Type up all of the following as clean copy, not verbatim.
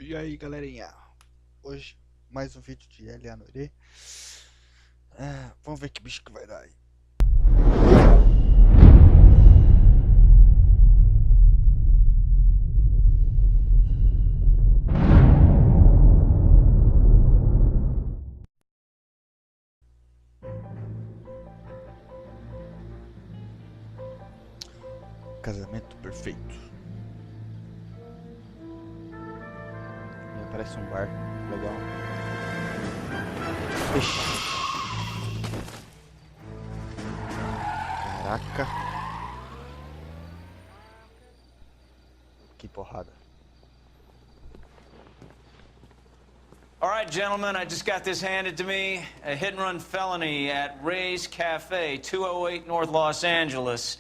E aí, galerinha, hoje mais um vídeo de L.A Noire. Vamos ver que bicho que vai dar aí. Casamento perfeito. E aparece um bar legal. Ixi. Caraca. Que porrada. All right, gentlemen, I just got this handed to me. A hit-and-run felony at Ray's Cafe, 208 North Los Angeles.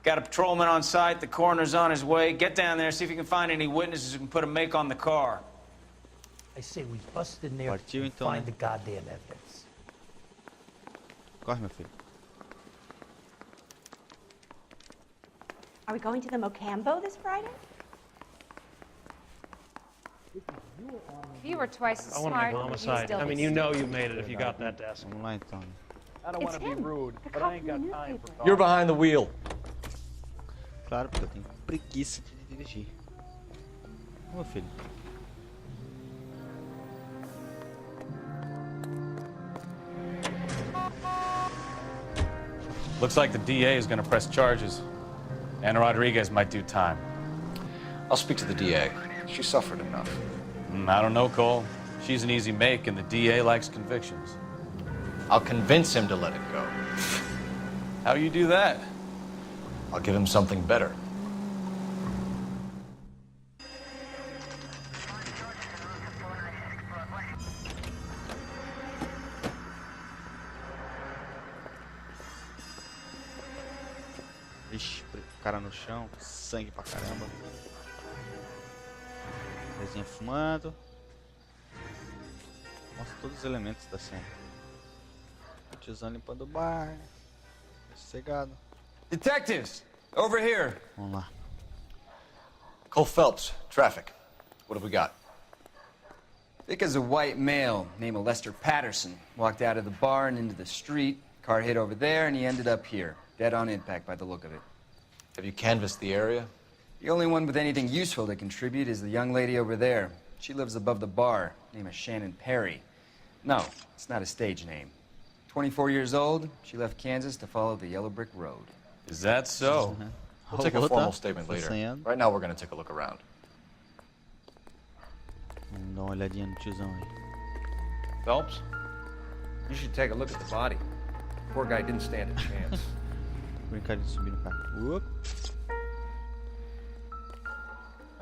Got a patrolman on site. The coroner's on his way. Get down there, see if you can find any witnesses who can put a make on the car. I say we bust in there Partiu, and então, find né? the goddamn evidence. Corre, meu filho. Are we going to the Mocambo this Friday? You were twice as I want to smart. make a you'd homicide. still I be mean, you know you made it if you got that desk. Vamos lá então. I don't want to be him. rude, The but cop I ain't from got the time for newspaper. talk. You're behind the wheel. Claro, porque eu tenho preguiça de dirigir. Meu filho. Looks like the DA is going to press charges. Anna Rodriguez might do time. I'll speak to the DA. She suffered enough. I don't know, Cole. She's an easy make, and the DA likes convictions. I'll convince him to let it go. How you do that? I'll give him something better. Ixi, cara no chão, sangue pra caramba. Resinha fumando. Mostra todos os elementos da cena. O tiozão limpando o bar. Sossegado. Detectives, over here. Vamos lá. Cole Phelps, traffic. What have we got? Thick as a white male named Lester Patterson walked out of the bar and into the street. Car hit over there, and he ended up here, dead on impact by the look of it. Have you canvassed the area? The only one with anything useful to contribute is the young lady over there. She lives above the bar. Name is Shannon Perry. No, it's not a stage name. 24 years old, she left Kansas to follow the yellow brick road. Is that so? We'll take a Outra, formal statement later. sonhando. Right now, we're going to take a look around. Vamos dar uma olhadinha no tiozão aí. Phelps, you should take a look at the body. Poor guy didn't stand a chance. Brincar de subir no carro. Uop.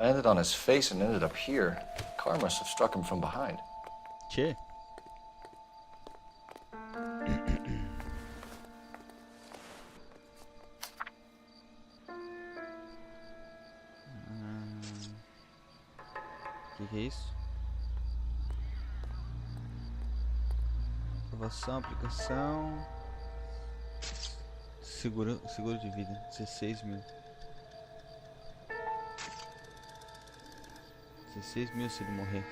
I ended on his face and ended up here. The car must have struck him from behind. Tchê. Que é isso? Aprovação, aplicação. Seguro de vida, 16 mil. 16 mil se ele morrer.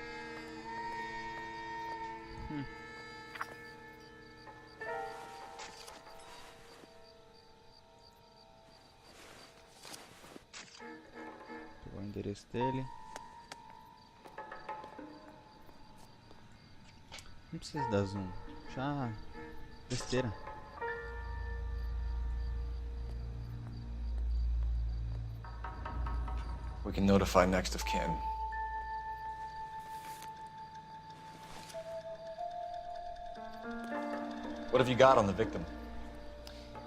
Pegou o endereço dele. Não precisa dar zoom. Já. Besteira. We can notify next of kin. What have you got on the victim?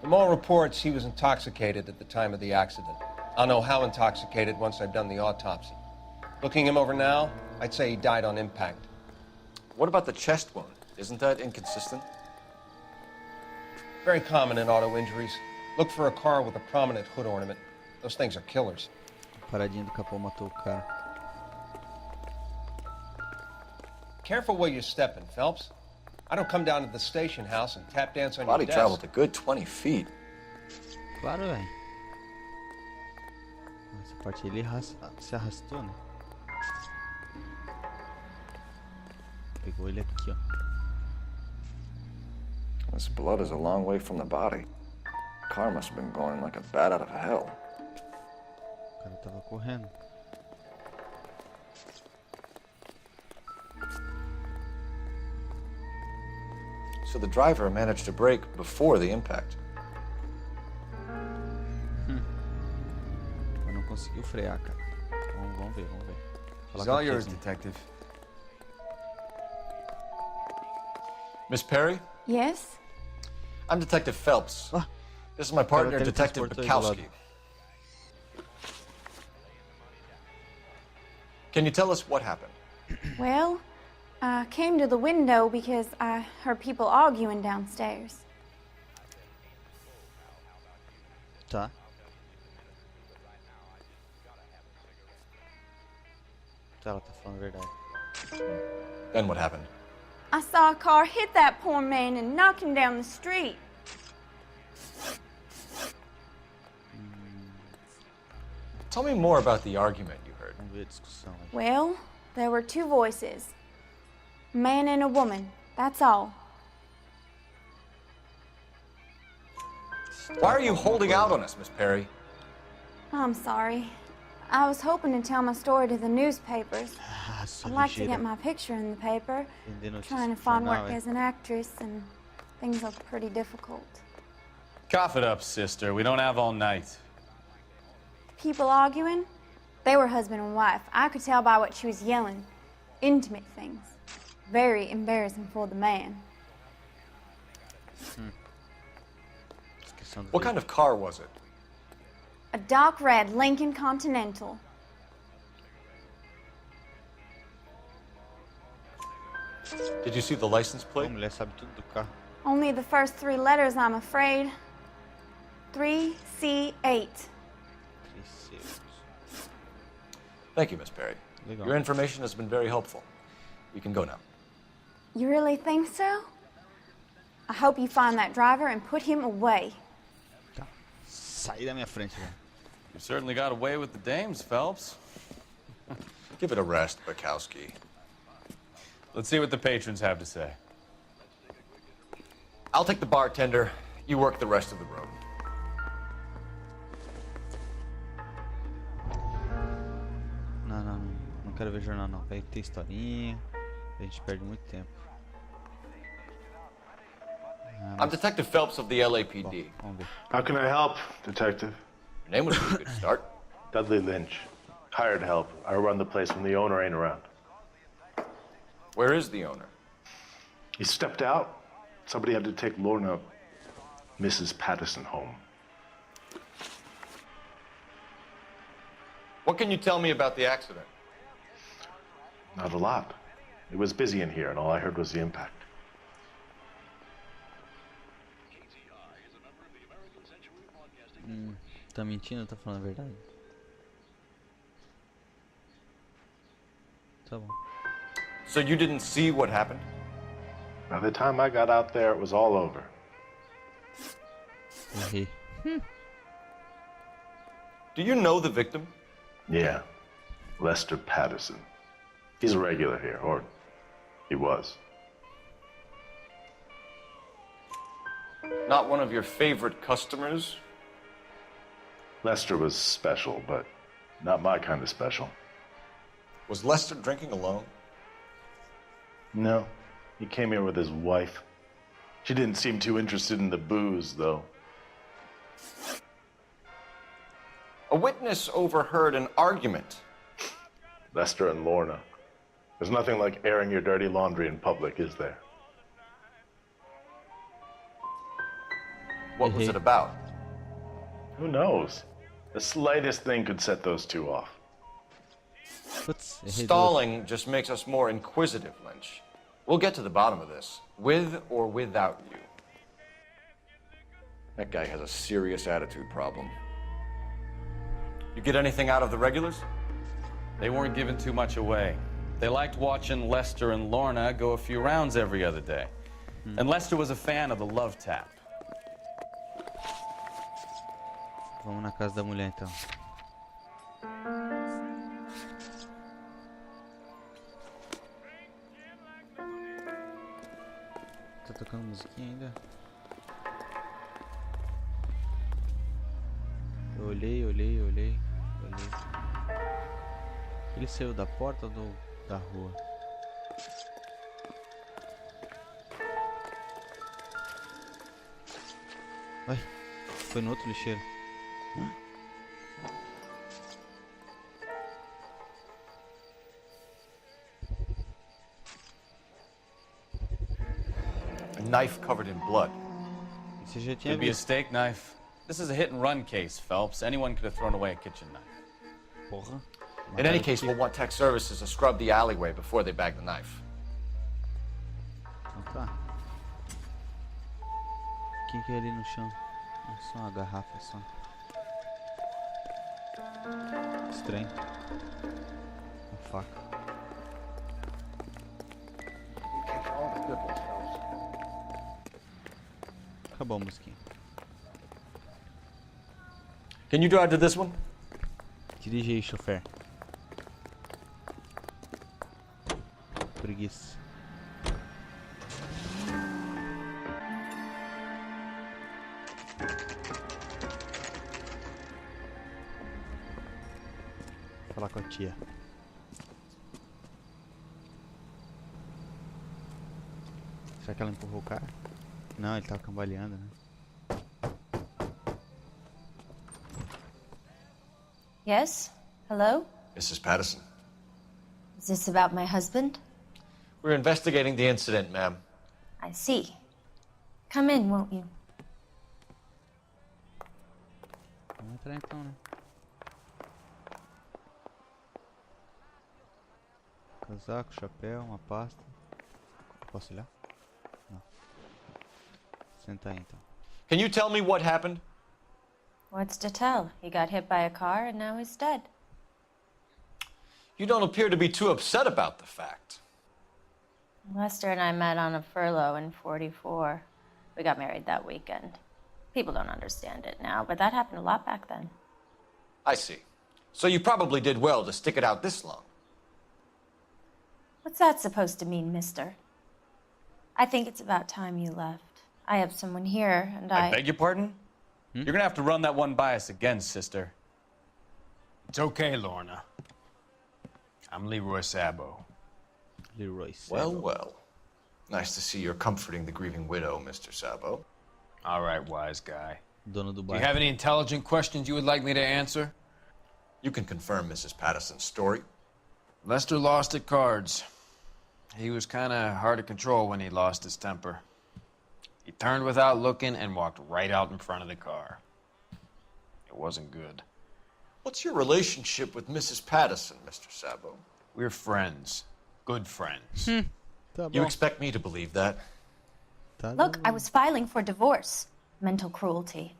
From all reports, he was intoxicated at the time of the accident. I'll know how intoxicated once I've done the autopsy. Looking him over now, I'd say he died on impact. What about the chest wound? Isn't that inconsistent? Very common in auto injuries. Look for a car with a prominent hood ornament. Those things are killers. Paradinha do capô matou o cara. Careful where you're stepping, Phelps. I don't come down to the station house and tap dance on Body your desk. traveled a good 20 feet. Claro, velho. Essa parte ele se arrastou, né? pegou ele aqui, ó. This blood is a long way from the body. Car must have been going like a bat out of hell. O cara tava correndo. So the driver managed to brake before the impact. Mas não conseguiu frear, cara. Vamos ver. She's com all a yours, tiazinha. detective. Miss Perry, Yes? I'm Detective Phelps. This is my partner, Cara, Detective teletransportou aí do Bukowski. lado. Can you tell us what happened? Well, I came to the window because I heard people arguing downstairs. Tá. Tá, ela tá falando a verdade. Then what happened? I saw a car hit that poor man and knock him down the street. Tell me more about the argument you heard. Vamos ver a discussão aí. Well, there were two voices. A man and a woman, that's all. Why are you holding out on us, Miss Perry? I'm sorry. I was hoping to tell my story to the newspapers. Ah, sua I'd like to ligeira. get my picture in the paper. Vender notícia Trying to pro find jornal, work é. as an actress, and things look pretty difficult. Cough it up, sister. We don't have all night. People arguing? They were husband and wife. I could tell by what she was yelling. Intimate things. Very embarrassing for the man. Descrição do What kind of car was it? A dark red Lincoln Continental. Did you see the license A plate? mulher sabe tudo do carro. Only the first three letters, I'm afraid. 3C8. Terceiros. Thank you, Miss Perry. Legal. Your information has been very helpful. You can go now. You really think so? I hope you find that driver and put him away. Tá. Sai da minha frente, velho. You certainly got away with the dames, Phelps. Give it a rest, Bukowski. Let's see what the patrons have to say. I'll take the bartender. You work the rest of the room. Não quero ver jornal não. Vai ter historinha. A gente perde muito tempo. Ah, I'm mas- Detective Phelps of the Bom, LAPD. vamos ver. How can I help, Detective? Your name would be a good start. Dudley Lynch. Hired help. I run the place when the owner ain't around. Where is the owner? He stepped out. Somebody had to take Lorna, Mrs. Patterson, home. What can you tell me about the accident? Not a lot. It was busy in here, and all I heard was the impact. Tá mentindo ou tá falando a verdade? Tá bom. So you didn't see what happened? By the time I got out there, it was all over. Errei. Do you know the victim? Yeah. Lester Patterson. He's a regular here, or he was. Not one of your favorite customers? Lester was special, but not my kind of special. Was Lester drinking alone? No. He came here with his wife. She didn't seem too interested in the booze, though. A witness overheard an argument. Lester and Lorna. There's nothing like airing your dirty laundry in public, is there? What was it about? Who knows? The slightest thing could set those two off. Putz, errei duas. Stalling just makes us more inquisitive, Lynch. We'll get to the bottom of this, with or without you. That guy has a serious attitude problem. You get anything out of the regulars? They weren't giving too much away. They liked watching Lester and Lorna go a few rounds every other day. And Lester was a fan of the love tap. Vamos na casa da mulher então. tá tocando musiquinha ainda? Eu olhei. Ele saiu da porta ou da rua? Ai, foi no outro lixeiro. A knife covered in blood. Você já tinha Could be a visto? steak knife. This is a hit and run case, Phelps. Anyone could have thrown away a kitchen knife. Porra. In any case, we'll want tech services to scrub the alleyway before they bag the knife. Então tá. O que é ali no chão? É só uma garrafa só. Estranho. Uma faca. Acabou a musiquinha. Can you drive to this one? Dirige aí, chofer. Preguiça. Vou falar com a tia. Será que ela empurrou o cara? Não, ele tava cambaleando, né? Yes? Hello? Mrs. Patterson. Is this about my husband? We're investigating the incident, ma'am. I see. Come in, won't you? Vamos entrar então, né? Casaco, chapéu, uma pasta. Posso olhar? Não. Senta aí então. Can you tell me what happened? What's to tell? He got hit by a car and now he's dead. You don't appear to be too upset about the fact. Lester and I met on a furlough in 44. We got married that weekend. People don't understand it now, but that happened a lot back then. I see. So you probably did well to stick it out this long. What's that supposed to mean, mister? I think it's about time you left. I have someone here, and I beg your pardon? You're gonna have to run that one by us again, sister. It's okay, Lorna. I'm Leroy Sabo. Leroy Sabo. Well, well. Nice to see you're comforting the grieving widow, Mr. Sabo. All right, wise guy. Dono do Do bairro. you have any intelligent questions you would like me to answer? You can confirm Mrs. Patterson's story. Lester lost at cards. He was kind of hard to control when he lost his temper. He turned without looking and walked right out in front of the car. It wasn't good. What's your relationship with Mrs. Patterson, Mr. Sabo? We're friends. Good friends. Tá You bom. expect me to believe that? Tá Look, bom. I was filing for divorce. Mental cruelty.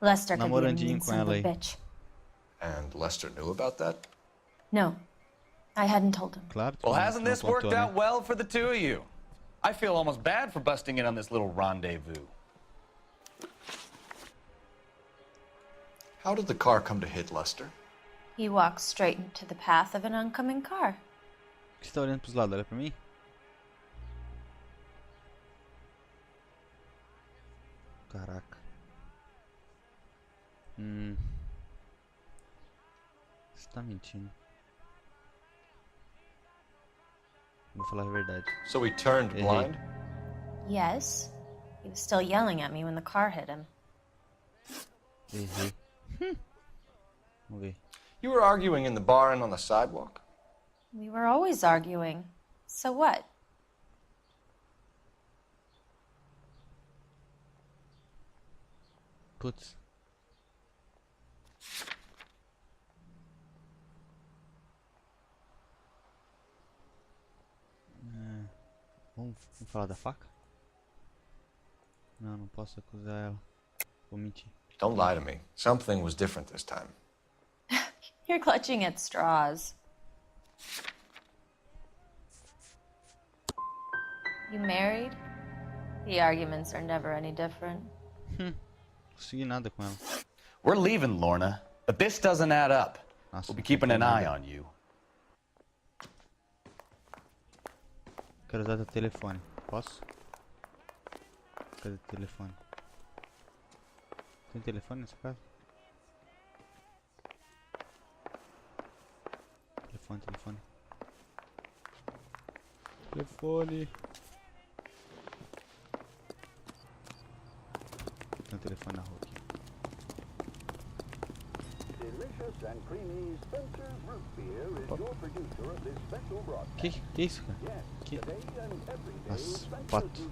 Lester could be a Namorandinho mean com son of ela a aí. bitch. And Lester knew about that? No, I hadn't told him. Claro que Well, não- hasn't não this contou, worked né? out well for the two of you? I feel almost bad for busting in on this little rendezvous. How did the car come to hit Lester? He walked straight into the path of an oncoming car. Por que você tá olhando pros lados? Olha pra mim. Caraca. Você tá mentindo. Vou falar a verdade. So he turned Errei. blind? Yes, he was still yelling at me when the car hit him. Errei. Vamos ver. You were arguing in the bar and on the sidewalk? We were always arguing. So what? Putz. Vamos falar da faca? Não, não posso acusar ela. Vou mentir. Don't lie to me. Something was different this time. You're clutching at straws. You married? The arguments are never any different. Não consegui nada com ela. We're leaving, Lorna, but this doesn't add up. Nossa, We'll be não keeping an consegui eye nada. on you. Quero usar teu telefone. Posso? Cadê o telefone? Tem telefone nessa casa? Telefone. Tem um telefone na rua aqui. Que isso, cara? Que... Nossa, pato.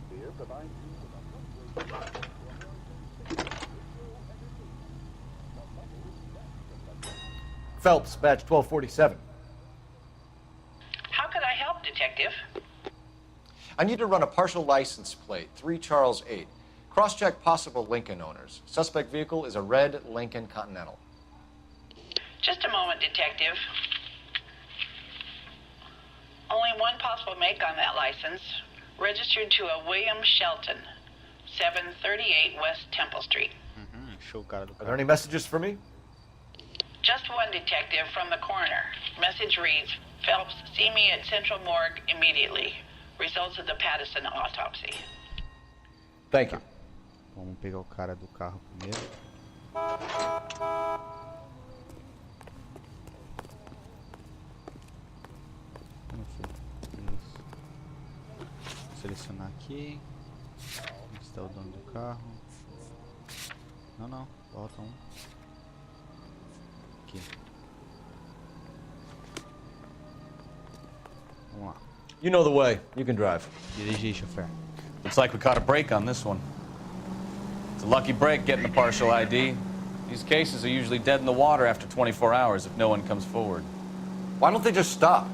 Phelps, badge 1247. How could I help, Detective? I need to run a partial license plate, 3 Charles 8. Cross-check possible Lincoln owners. Suspect vehicle is a red Lincoln Continental. Just a moment, Detective. Only one possible make on that license. Registered to a William Shelton, 738 West Temple Street. Show o cara do Are carro. there any messages for me? Just one, Detective, from the coroner. Message reads, Phelps, see me at Central Morgue immediately. Results of the Patterson autopsy. Thank you. Vamos pegar o cara do carro primeiro. Isso. Vou selecionar aqui. Onde está o dono do carro? Não, volta um. Aqui. Vamos lá. You know the way. You can drive. Dirige aí, chofer. Looks like we caught a break on this one. It's a lucky break getting the partial ID. These cases are usually dead in the water after 24 hours if no one comes forward. Why don't they just stop?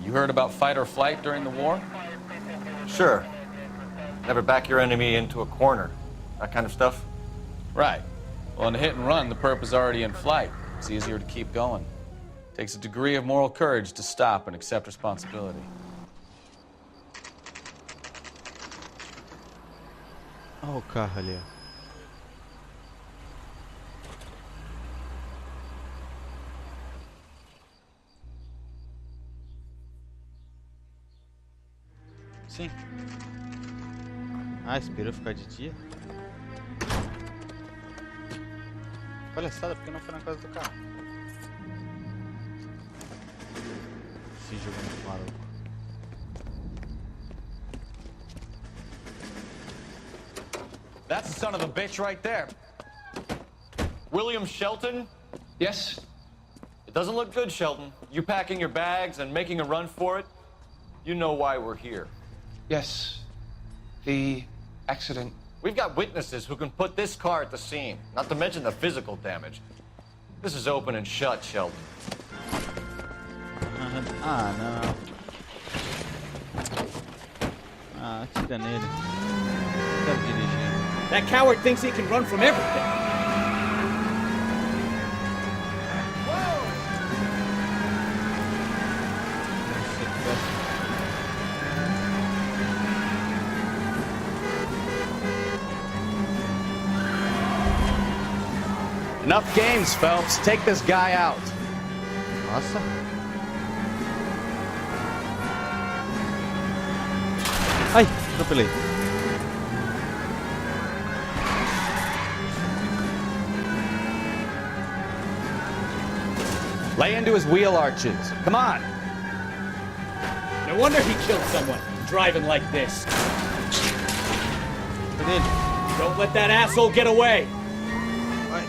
You heard about fight or flight during the war? Sure. Never back your enemy into a corner. That kind of stuff. Right. Well, in a hit and run, the perp is already in flight. It's easier to keep going. Takes a degree of moral courage to stop and accept responsibility. Olha o carro ali, ó. Sim. Ah, esperou ficar de dia? Palhaçada, porque não foi na casa do carro. Se jogando maluco. That's the son of a bitch right there. William Shelton? Yes? It doesn't look good, Shelton. You packing your bags and making a run for it? You know why we're here. Yes. The accident. We've got witnesses who can put this car at the scene, not to mention the physical damage. This is open and shut, Shelton. Ah, não. Ah, atira nele. Não quero dirigir. That coward thinks he can run from everything. Enough games, Phelps. Take this guy out. Nossa. Ai, atropelei. Lay into his wheel arches. Come on. No wonder he killed someone, driving like this. Don't let that asshole get away. Vai.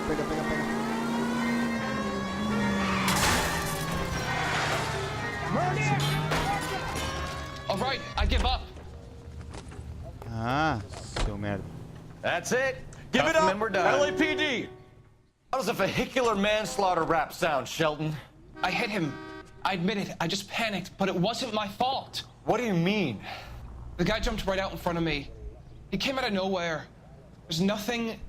Pega, pega, pega. All right, I give up. Ah, seu merda. That's it. Give it up, and we're done. LAPD! How does a vehicular manslaughter rap sound, Shelton? I hit him. I admit it. I just panicked, but it wasn't my fault. What do you mean? The guy jumped right out in front of me. He came out of nowhere. There's nothing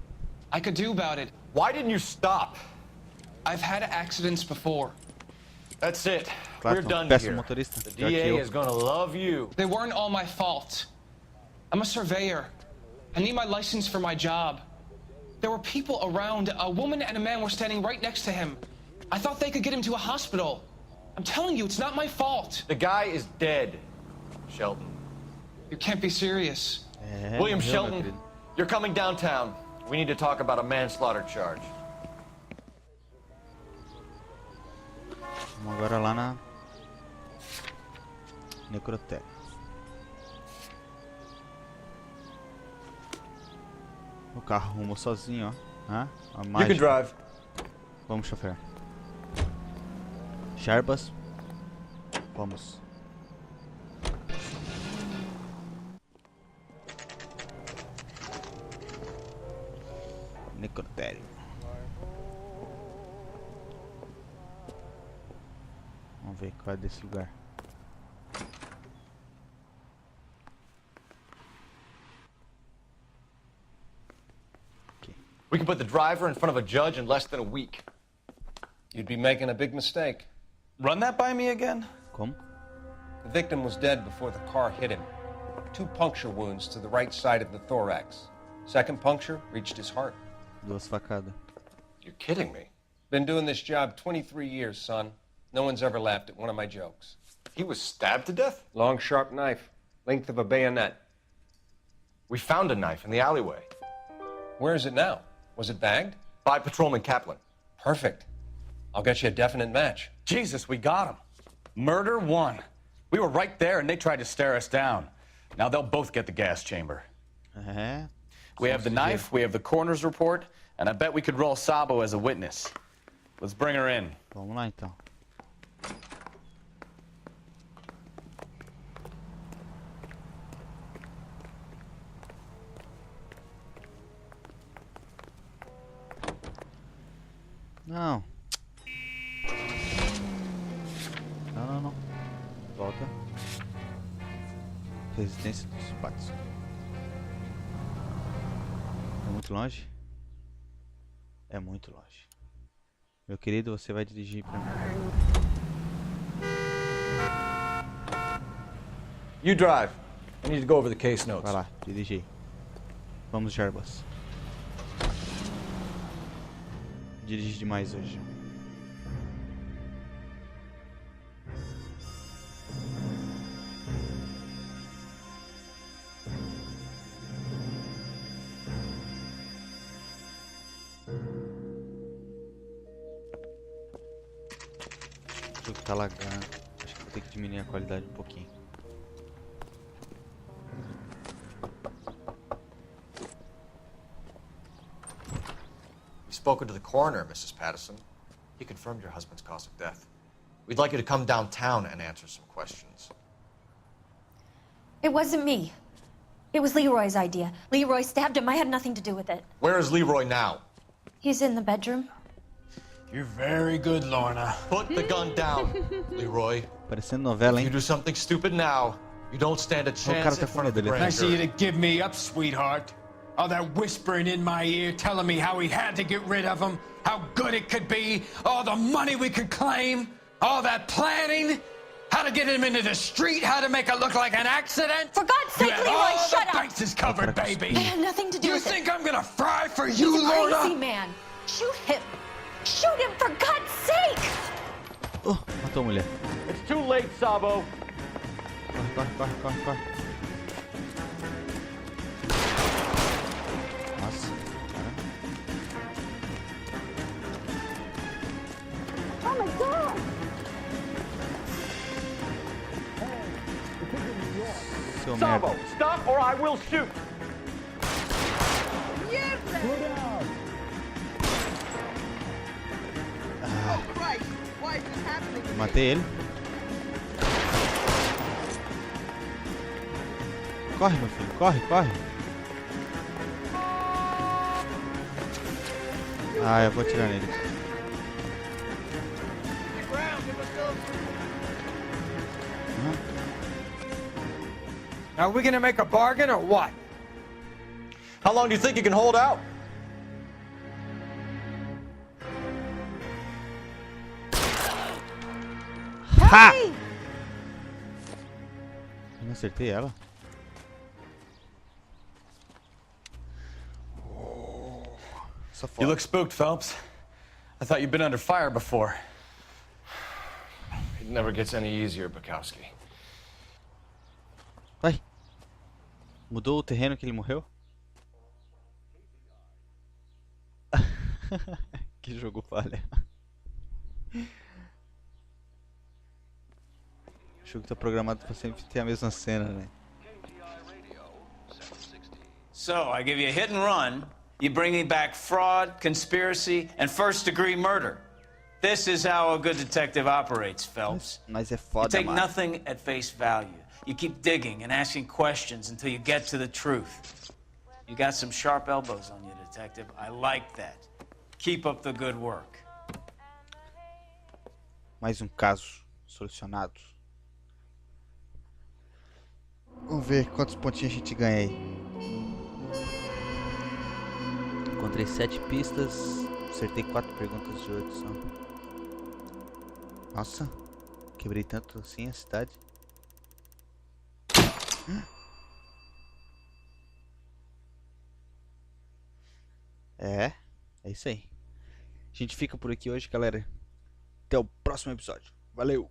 I could do about it. Why didn't you stop? I've had accidents before. That's it. Claro, We're done péssimo here. motorista. The Já que DA eu. is gonna love you. They weren't all my fault. I'm a surveyor. I need my license for my job. There were people around. A woman and a man were standing right next to him. I thought they could get him to a hospital. I'm telling you, it's not my fault. The guy is dead, Shelton. You can't be serious. William Shelton, you're coming downtown. We need to talk about a manslaughter charge. Vamos agora lá na necrotério. O carro arrumou sozinho, ó. Ah, a mágica. You can drive. Vamos, chofer. Jarbas. Vamos. Necrotério. Vamos ver qual é desse lugar. We can put the driver in front of a judge in less than a week. You'd be making a big mistake. Run that by me again? Como? The victim was dead before the car hit him. 2 puncture wounds to the right side of the thorax. Second puncture reached his heart. Duas facadas. You're kidding me. Been doing this job 23 years, son. No one's ever laughed at one of my jokes. He was stabbed to death? Long, sharp knife. Length of a bayonet. We found a knife in the alleyway. Where is it now? Was it bagged? By Patrolman Kaplan. Perfect. I'll get you a definite match. Jesus, we got him. Murder 1. We were right there and they tried to stare us down. Now they'll both get the gas chamber. We have the knife, we have the coroner's report, and I bet we could roll Sabo as a witness. Let's bring her in. Vamos lá então. Não. Não. Volta. Residência dos Patos. É muito longe? É muito longe. Meu querido, você vai dirigir pra mim. You drive. I need to go over the case notes. Vai lá, dirigir. Vamos, Jarbas. Dirige demais hoje. O jogo tá lagando. Acho que vou ter que diminuir a qualidade um pouquinho. Spoken to the coroner, Mrs. Patterson. He confirmed your husband's cause of death. We'd like you to come downtown and answer some questions. It wasn't me. It was Leroy's idea. Leroy stabbed him. I had nothing to do with it. Where is Leroy now? He's in the bedroom. You're very good, Lorna. Put the gun down, Leroy. Parecendo novela, If hein? you do something stupid now, you don't stand a chance in front of the grand Nice of you jury. to give me up, sweetheart. All that whispering in my ear telling me how we had to get rid of him, how good it could be, all the money we could claim, all that planning, how to get him into the street, how to make it look like an accident. For God's sake, You had Leroy, all shut the up! bases covered, baby. I had nothing to do You with think it. I'm gonna fry for you, He's a Lorna? crazy man. Shoot him. Shoot him, for God's sake! Oh, matou a mulher. It's too late, Sabo. Corre. Nossa, Oh my God! seu Sabo, merda. stop or I will shoot. Matei ele. Corre, meu filho, corre. Ah, eu vou atirar nele. Are we gonna make a bargain or what? How long do you think you can hold out? Ha! Eu não acertei ela. Só You look spooked, Phelps. I thought you'd been under fire before. It never gets any easier, Bukowski. Vai. Mudou o terreno que ele morreu? Que jogo falha. O jogo tá programado pra sempre ter a mesma cena, né? So, I give you a hit and run, you bring me back fraud, conspiracy, and first-degree murder. This is how a good detective operates, Phelps. Mas é You foda, take mano. nothing at face value. You keep digging and asking questions until you get to the truth. You got some sharp elbows on you, detective. I like that. Keep up the good work. Mais um caso solucionado. Vamos ver quantos pontinhos a gente ganha aí. Encontrei 7 pistas. Acertei 4 perguntas de 8 só. Nossa, quebrei tanto assim a cidade. É isso aí. A gente fica por aqui hoje, galera. Até o próximo episódio. Valeu!